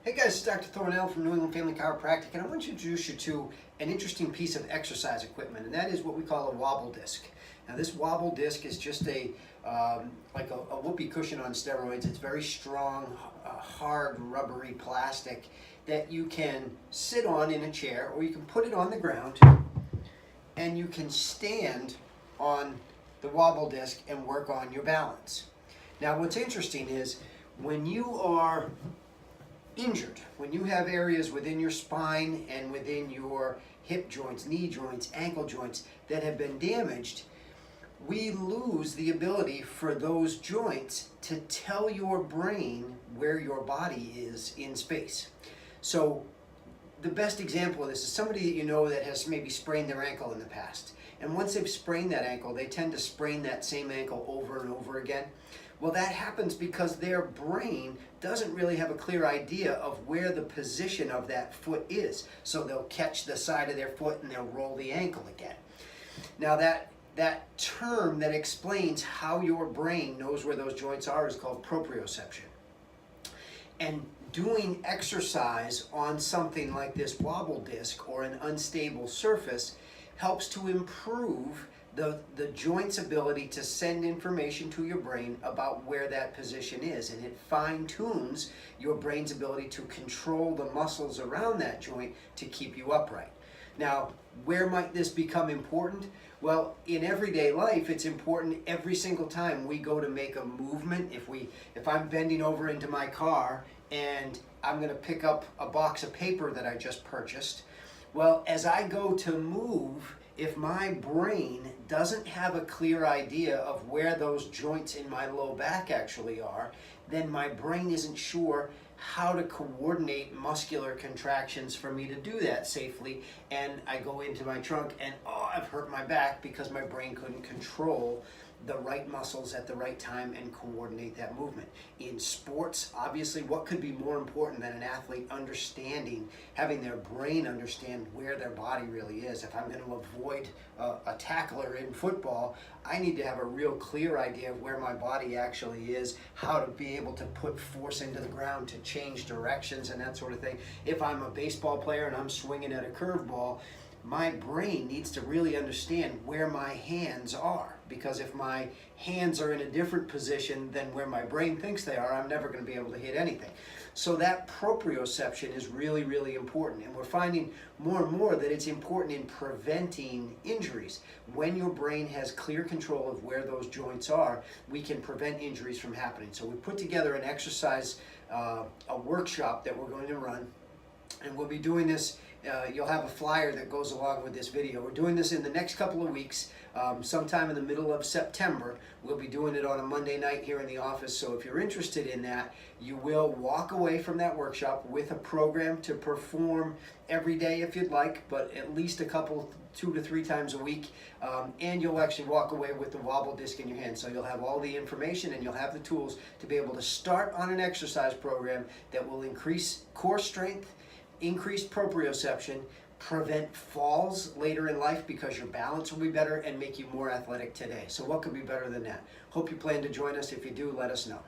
Hey guys, it's Dr. Thornell from New England Family Chiropractic, and I want to introduce you to an interesting piece of exercise equipment, and that is what we call a wobble disc. Now, this wobble disc is just like a whoopee cushion on steroids. It's very strong, hard, rubbery plastic that you can sit on in a chair, or you can put it on the ground, and you can stand on the wobble disc and work on your balance. Now, what's interesting is when you are injured, when you have areas within your spine and within your hip joints, knee joints, ankle joints that have been damaged, we lose the ability for those joints to tell your brain where your body is in space. So the best example of this is somebody that you know that has maybe sprained their ankle in the past. And once they've sprained that ankle, they tend to sprain that same ankle over and over again. Well, that happens because their brain doesn't really have a clear idea of where the position of that foot is. So they'll catch the side of their foot and they'll roll the ankle again. Now that term that explains how your brain knows where those joints are is called proprioception. And doing exercise on something like this wobble disc or an unstable surface helps to improve the joint's ability to send information to your brain about where that position is, and it fine-tunes your brain's ability to control the muscles around that joint to keep you upright. Now, where might this become important? Well, in everyday life, it's important every single time we go to make a movement. If I'm bending over into my car and I'm going to pick up a box of paper that I just purchased, well, as I go to move, if my brain doesn't have a clear idea of where those joints in my low back actually are, then my brain isn't sure how to coordinate muscular contractions for me to do that safely, and I go into my trunk and I've hurt my back because my brain couldn't control the right muscles at the right time and coordinate that movement. In sports, obviously, what could be more important than an athlete having their brain understand where their body really is? If I'm going to avoid a tackler in football, I need to have a real clear idea of where my body actually is, how to be able to put force into the ground to change directions and that sort of thing. If I'm a baseball player and I'm swinging at a curveball, my brain needs to really understand where my hands are, because if my hands are in a different position than where my brain thinks they are, I'm never going to be able to hit anything. So that proprioception is really, really important, and we're finding more and more that it's important in preventing injuries. When your brain has clear control of where those joints are, we can prevent injuries from happening. So we put together an exercise, a workshop that we're going to run, and we'll be doing this. You'll have a flyer that goes along with this video. We're doing this in the next couple of weeks, sometime in the middle of September. We'll be doing it on a Monday night here in the office, so if you're interested in that, you will walk away from that workshop with a program to perform every day if you'd like, but at least 2 to 3 times a week, and you'll actually walk away with the wobble disc in your hand. So you'll have all the information and you'll have the tools to be able to start on an exercise program that will increase core strength, increased proprioception, prevent falls later in life because your balance will be better, and make you more athletic today. So what could be better than that? Hope you plan to join us. If you do, let us know.